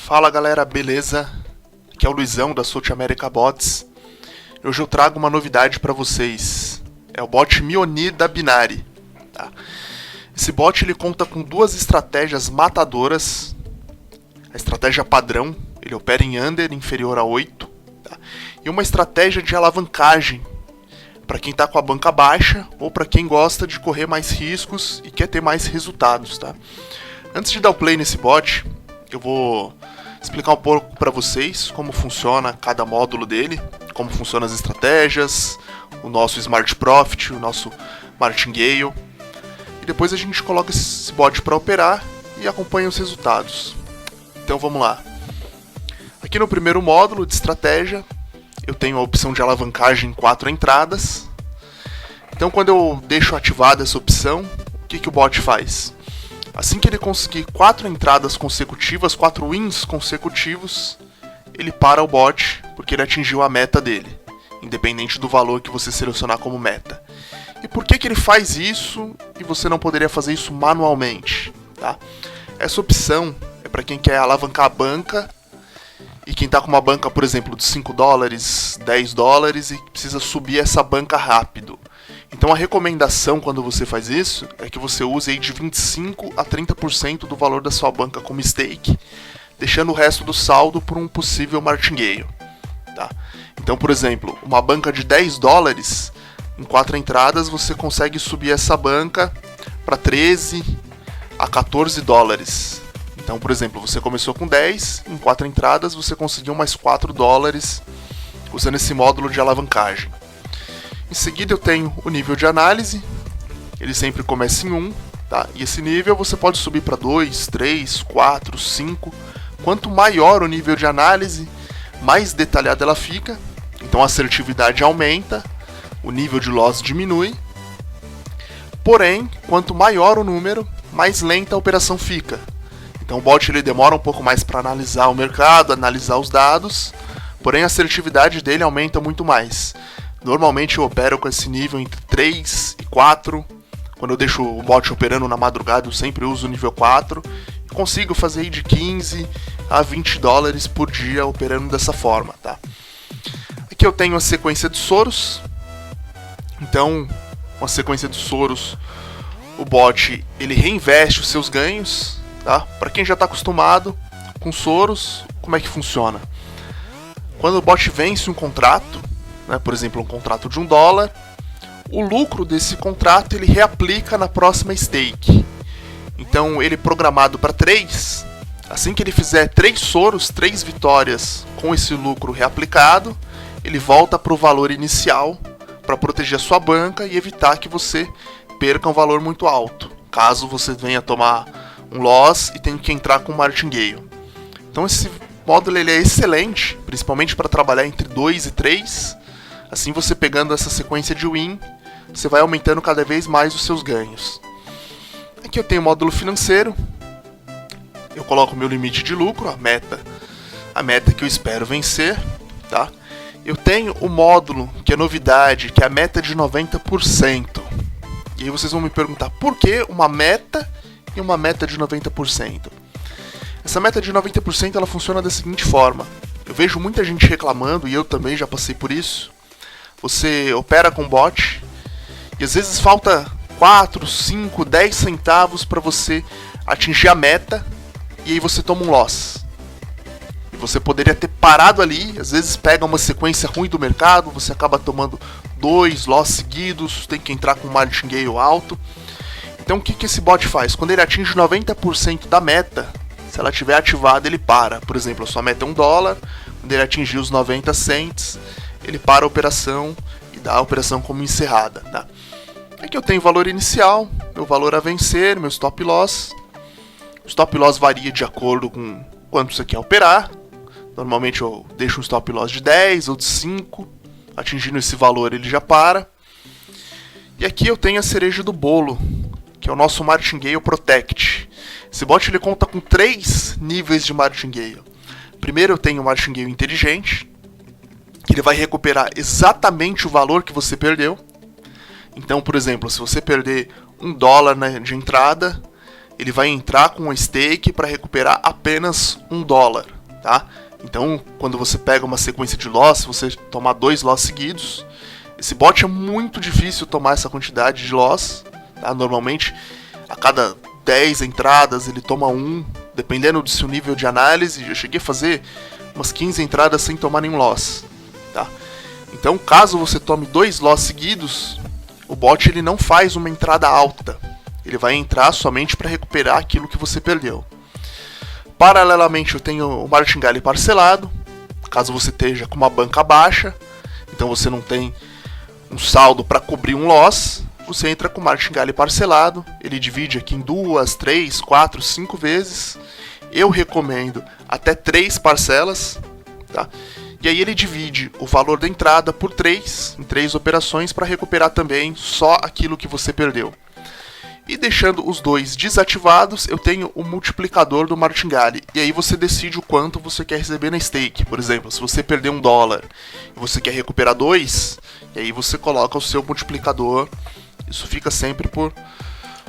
Fala galera, beleza? Aqui é o Luizão da South America Bots. Hoje eu trago uma novidade para vocês. É o bot Mionir da Binary. Tá? Esse bot ele conta com duas estratégias matadoras. A estratégia padrão, ele opera em under inferior a 8. Tá? E uma estratégia de alavancagem para quem está com a banca baixa ou para quem gosta de correr mais riscos e quer ter mais resultados. Tá? Antes de dar o play nesse bot, eu vou explicar um pouco para vocês como funciona cada módulo dele, como funcionam as estratégias, o nosso Smart Profit, o nosso Martingale. E depois a gente coloca esse bot para operar e acompanha os resultados. Então vamos lá. Aqui no primeiro módulo de estratégia, eu tenho a opção de alavancagem em 4 entradas. Então quando eu deixo ativada essa opção, o que o bot faz? Assim que ele conseguir 4 entradas consecutivas, 4 wins consecutivos, ele para o bot, porque ele atingiu a meta dele, independente do valor que você selecionar como meta. E por que ele faz isso e você não poderia fazer isso manualmente? Tá? Essa opção é para quem quer alavancar a banca e quem está com uma banca, por exemplo, de 5 dólares, 10 dólares e precisa subir essa banca rápido. Então a recomendação quando você faz isso é que você use aí de 25 a 30% do valor da sua banca como stake, deixando o resto do saldo por um possível martingale. Tá? Então, por exemplo, uma banca de 10 dólares, em 4 entradas você consegue subir essa banca para 13 a 14 dólares. Então, por exemplo, você começou com 10, em 4 entradas você conseguiu mais 4 dólares usando esse módulo de alavancagem. Em seguida eu tenho o nível de análise, ele sempre começa em 1, tá? E esse nível você pode subir para 2, 3, 4, 5. Quanto maior o nível de análise, mais detalhada ela fica, então a assertividade aumenta, o nível de loss diminui. Porém, quanto maior o número, mais lenta a operação fica. Então o bot ele demora um pouco mais para analisar o mercado, analisar os dados, porém a assertividade dele aumenta muito mais. Normalmente eu opero com esse nível entre 3 e 4. Quando eu deixo o bot operando na madrugada, eu sempre uso o nível 4. E consigo fazer aí de 15 a 20 dólares por dia operando dessa forma. Tá? Aqui eu tenho a sequência de Soros. Então, com a sequência de Soros, o bot ele reinveste os seus ganhos. Tá? Para quem já está acostumado com Soros, como é que funciona? Quando o bot vence um contrato, por exemplo, um contrato de $1, o lucro desse contrato ele reaplica na próxima stake. Então ele é programado para 3, assim que ele fizer 3 Soros, 3 vitórias com esse lucro reaplicado, ele volta para o valor inicial para proteger a sua banca e evitar que você perca um valor muito alto, caso você venha tomar um loss e tenha que entrar com martingale. Então esse módulo ele é excelente, principalmente para trabalhar entre 2 e 3. Assim você pegando essa sequência de win, você vai aumentando cada vez mais os seus ganhos. Aqui eu tenho o módulo financeiro. Eu coloco o meu limite de lucro, a meta que eu espero vencer. Tá? Eu tenho o módulo, que é novidade, que é a meta de 90%. E aí vocês vão me perguntar, por que uma meta e uma meta de 90%? Essa meta de 90% ela funciona da seguinte forma. Eu vejo muita gente reclamando, e eu também já passei por isso. Você opera com bot e às vezes falta 4, 5, 10 centavos para você atingir a meta e aí você toma um loss. E você poderia ter parado ali, às vezes pega uma sequência ruim do mercado, você acaba tomando 2 loss seguidos, tem que entrar com um martingale alto. Então o que esse bot faz? Quando ele atinge 90% da meta, se ela estiver ativada ele para. Por exemplo, a sua meta é $1, quando ele atingir os 90 cents, ele para a operação e dá a operação como encerrada. Tá? Aqui eu tenho o valor inicial, meu valor a vencer, meu stop loss. O stop loss varia de acordo com quanto você quer operar. Normalmente eu deixo um stop loss de 10 ou de 5. Atingindo esse valor ele já para. E aqui eu tenho a cereja do bolo, que é o nosso Martingale Protect. Esse bot ele conta com 3 níveis de Martingale. Primeiro eu tenho o Martingale Inteligente, que ele vai recuperar exatamente o valor que você perdeu. Então, por exemplo, se você perder $1 de entrada, ele vai entrar com um stake para recuperar apenas $1, tá? Então, quando você pega uma sequência de loss, você tomar 2 loss seguidos, esse bot é muito difícil tomar essa quantidade de loss, tá? Normalmente, a cada 10 entradas ele toma 1, dependendo do seu nível de análise. Eu cheguei a fazer umas 15 entradas sem tomar nenhum loss, tá? Então, caso você tome 2 loss seguidos, o bot ele não faz uma entrada alta. Ele vai entrar somente para recuperar aquilo que você perdeu. Paralelamente, eu tenho o martingale parcelado. Caso você esteja com uma banca baixa, então você não tem um saldo para cobrir um loss, você entra com o martingale parcelado. Ele divide aqui em 2, 3, 4, 5 vezes. Eu recomendo até 3 parcelas, tá? E aí ele divide o valor da entrada por 3, em 3 operações, para recuperar também só aquilo que você perdeu. E deixando os dois desativados, eu tenho o multiplicador do martingale. E aí você decide o quanto você quer receber na stake. Por exemplo, se você perder $1 e você quer recuperar 2, e aí você coloca o seu multiplicador. Isso fica sempre por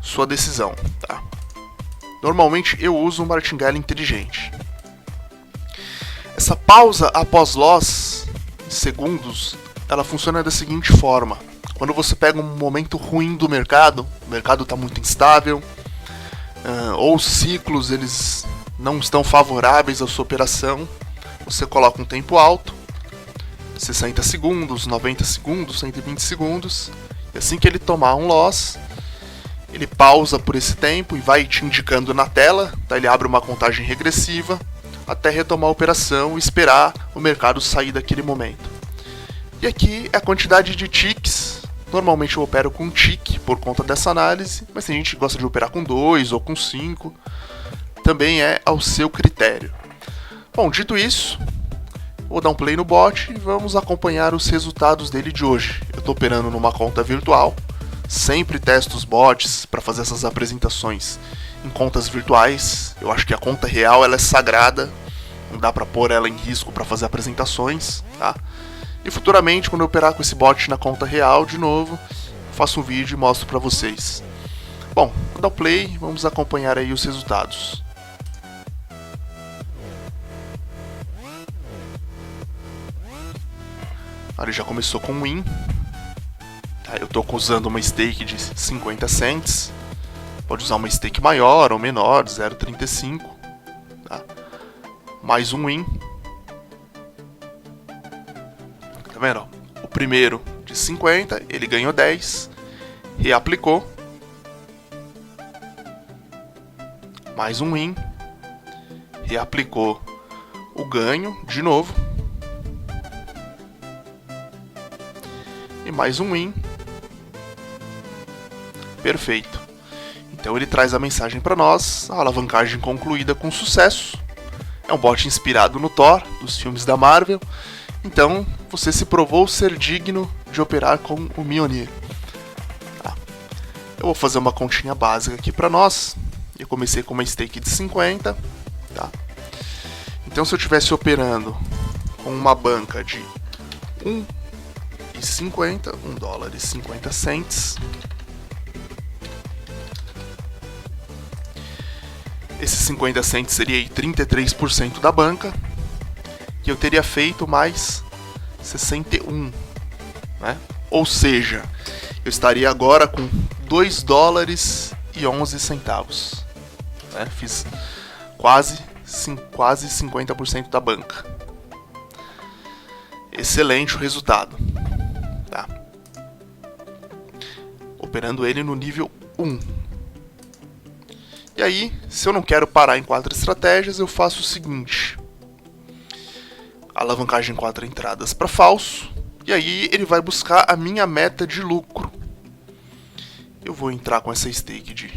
sua decisão, tá? Normalmente eu uso um martingale inteligente. Essa pausa após loss, em segundos, ela funciona da seguinte forma. Quando você pega um momento ruim do mercado, o mercado está muito instável, ou os ciclos eles não estão favoráveis à sua operação, você coloca um tempo alto, 60 segundos, 90 segundos, 120 segundos, e assim que ele tomar um loss, ele pausa por esse tempo e vai te indicando na tela, tá? Ele abre uma contagem regressiva até retomar a operação e esperar o mercado sair daquele momento. E aqui é a quantidade de ticks. Normalmente eu opero com um tick por conta dessa análise, mas tem gente que gosta de operar com 2 ou com 5. Também é ao seu critério. Bom, dito isso, vou dar um play no bot e vamos acompanhar os resultados dele de hoje. Eu estou operando numa conta virtual, sempre testo os bots para fazer essas apresentações em contas virtuais. Eu acho que a conta real ela é sagrada, não dá para pôr ela em risco para fazer apresentações, tá? E futuramente, quando eu operar com esse bot na conta real de novo, faço um vídeo e mostro para vocês. Bom, vou dar o play, vamos acompanhar aí os resultados. Ele já começou com um win. Tá, eu estou usando uma stake de 50 cents. Pode usar uma stake maior ou menor, 0,35. Tá? Mais um win. Tá vendo? O primeiro de 50, ele ganhou 10, reaplicou. Mais um win, reaplicou o ganho de novo. E mais um win. Perfeito. Então ele traz a mensagem para nós, a alavancagem concluída com sucesso. É um bot inspirado no Thor, dos filmes da Marvel. Então, você se provou ser digno de operar com o Mjolnir. Tá. Eu vou fazer uma continha básica aqui para nós. Eu comecei com uma stake de 50. Tá. Então, se eu estivesse operando com uma banca de $1,50, $1,50, esses 50 cents seria aí 33% da banca. Que eu teria feito mais 61, né? Ou seja, eu estaria agora com $2,11, né? Fiz quase 50% da banca. Excelente o resultado, tá? Operando ele no nível 1. E aí, se eu não quero parar em 4 estratégias, eu faço o seguinte: alavancagem 4 entradas para falso, e aí ele vai buscar a minha meta de lucro. Eu vou entrar com essa stake de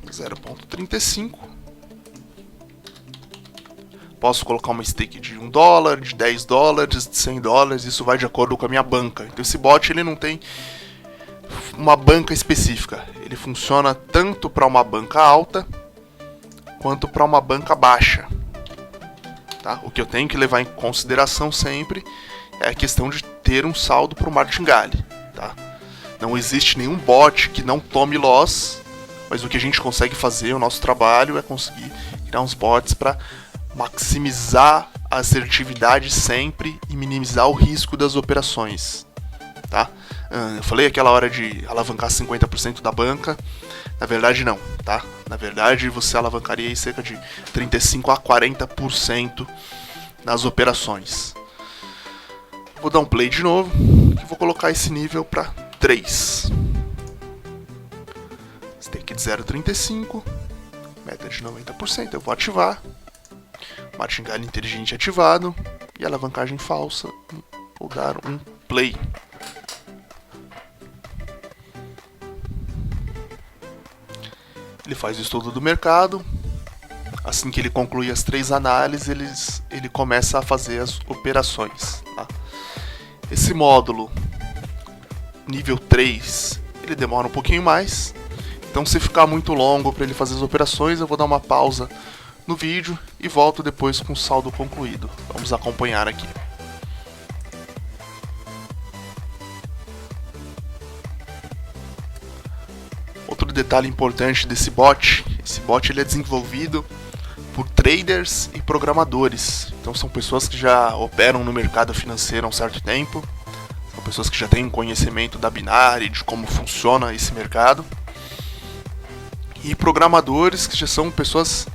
0,35. Posso colocar uma stake de $1, de $10, de $100, isso vai de acordo com a minha banca. Então esse bot ele não tem uma banca específica, ele funciona tanto para uma banca alta quanto para uma banca baixa. Tá? O que eu tenho que levar em consideração sempre é a questão de ter um saldo para o martingale. Tá? Não existe nenhum bot que não tome loss Mas o que a gente consegue fazer, o nosso trabalho é conseguir criar uns bots para maximizar a assertividade sempre e minimizar o risco das operações, tá? Eu falei aquela hora de alavancar 50% da banca, na verdade não, tá? Na verdade você alavancaria aí cerca de 35 a 40% nas operações. Vou dar um play de novo e vou colocar esse nível para 3. Stake de 0,35, meta de 90%, eu vou ativar. Martingale inteligente ativado e alavancagem falsa. Vou dar um play. Ele faz o estudo do mercado. Assim que ele conclui as 3 análises, ele começa a fazer as operações. Tá? Esse módulo nível 3, ele demora um pouquinho mais. Então se ficar muito longo para ele fazer as operações, eu vou dar uma pausa no vídeo e volto depois com o saldo concluído. Vamos acompanhar aqui. Outro detalhe importante desse bot, esse bot ele é desenvolvido por traders e programadores. Então são pessoas que já operam no mercado financeiro há um certo tempo, são pessoas que já têm um conhecimento da Binary, de como funciona esse mercado, e programadores que já são pessoas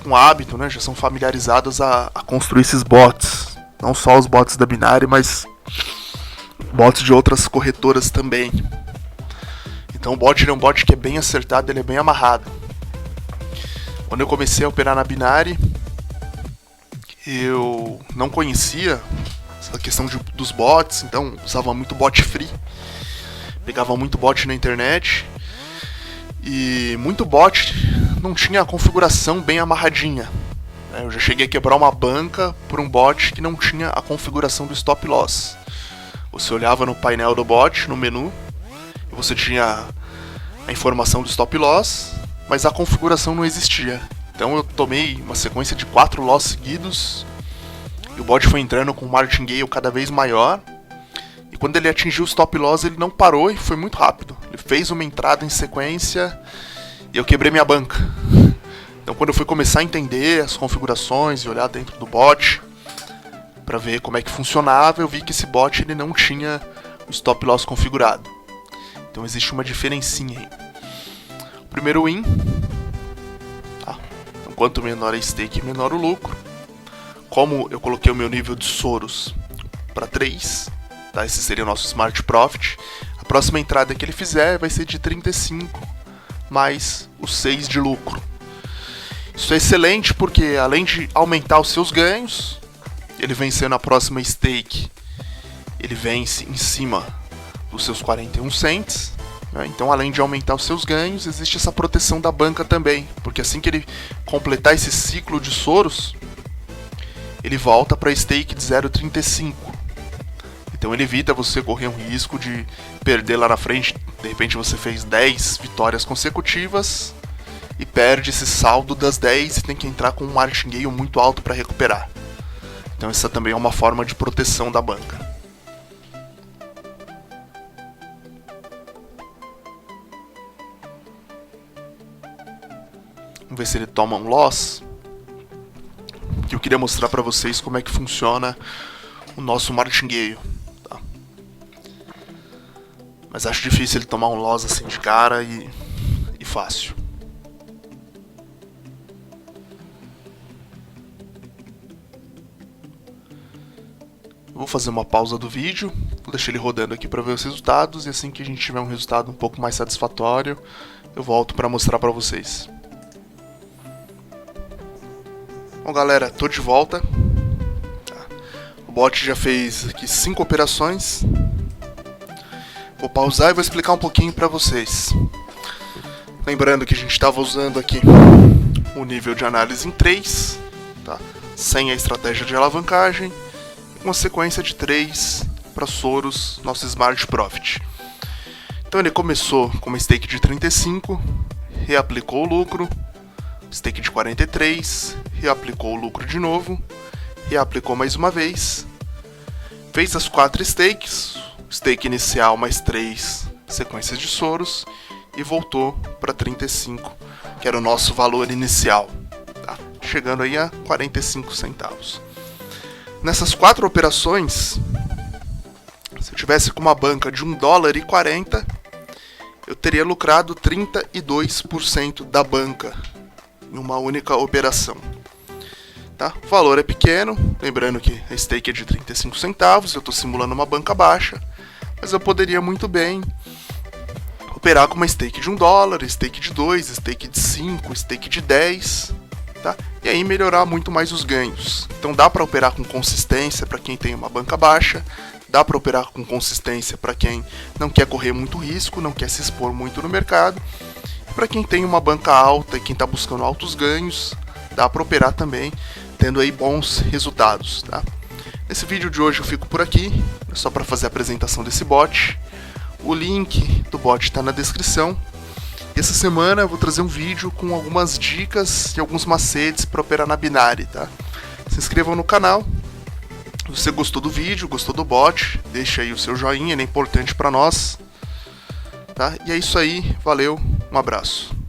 com hábito, né, já são familiarizadas a construir esses bots, não só os bots da Binary, mas bots de outras corretoras também. Então o bot é um bot que é bem acertado, ele é bem amarrado. Quando eu comecei a operar na Binary, eu não conhecia essa questão dos bots, então usava muito bot free, pegava muito bot na internet, e muito bot não tinha a configuração bem amarradinha. Eu já cheguei a quebrar uma banca por um bot que não tinha a configuração do stop loss. Você olhava no painel do bot, no menu, e você tinha a informação do stop loss, mas a configuração não existia. Então eu tomei uma sequência de 4 loss seguidos, e o bot foi entrando com um martingale cada vez maior, e quando ele atingiu o stop loss ele não parou e foi muito rápido. Ele fez uma entrada em sequência e eu quebrei minha banca. Então quando eu fui começar a entender as configurações e olhar dentro do bot para ver como é que funcionava, eu vi que esse bot ele não tinha o stop loss configurado. Então existe uma diferencinha aí. O primeiro win, tá? Então, quanto menor a stake, menor o lucro. Como eu coloquei o meu nível de Soros para 3, tá? Esse seria o nosso Smart Profit. A próxima entrada que ele fizer vai ser de 35 mais os 6 de lucro. Isso é excelente porque além de aumentar os seus ganhos, ele vencendo a próxima stake, ele vence em cima dos seus 41 cents. Né? Então além de aumentar os seus ganhos, existe essa proteção da banca também, porque assim que ele completar esse ciclo de Soros, ele volta para a stake de 0,35. Então ele evita você correr um risco de perder lá na frente. De repente você fez 10 vitórias consecutivas e perde esse saldo das 10 e tem que entrar com um martingale muito alto para recuperar. Então essa também é uma forma de proteção da banca. Vamos ver se ele toma um loss. Que eu queria mostrar para vocês como é que funciona o nosso martingale. Tá? Mas acho difícil ele tomar um loss assim de cara e fácil. Vou fazer uma pausa do vídeo, vou deixar ele rodando aqui para ver os resultados, e assim que a gente tiver um resultado um pouco mais satisfatório, eu volto para mostrar para vocês. Bom galera, tô de volta. O bot já fez aqui 5 operações. Vou pausar e vou explicar um pouquinho para vocês. Lembrando que a gente estava usando aqui o nível de análise em 3, tá? Sem a estratégia de alavancagem, uma sequência de 3 para Soros, nosso Smart Profit. Então ele começou com uma stake de 35, reaplicou o lucro, stake de 43, reaplicou o lucro de novo, reaplicou mais uma vez, fez as 4 stakes, stake inicial mais 3 sequências de Soros, e voltou para 35, que era o nosso valor inicial, tá? Chegando aí a 45 centavos. Nessas 4 operações, se eu tivesse com uma banca de $1,40, eu teria lucrado 32% da banca em uma única operação. Tá? O valor é pequeno, lembrando que a stake é de 35 centavos, eu estou simulando uma banca baixa, mas eu poderia muito bem operar com uma stake de $1, stake de 2, stake de 5, stake de 10, tá? E aí melhorar muito mais os ganhos. Então dá para operar com consistência para quem tem uma banca baixa, dá para operar com consistência para quem não quer correr muito risco, não quer se expor muito no mercado. Para quem tem uma banca alta e quem está buscando altos ganhos, dá para operar também, tendo aí bons resultados, tá? Nesse vídeo de hoje eu fico por aqui, só para fazer a apresentação desse bot. O link do bot está na descrição. E essa semana eu vou trazer um vídeo com algumas dicas e alguns macetes para operar na Binary, tá? Se inscrevam no canal. Se você gostou do vídeo, gostou do bot, deixa aí o seu joinha, ele é importante para nós. Tá? E é isso aí, valeu, um abraço.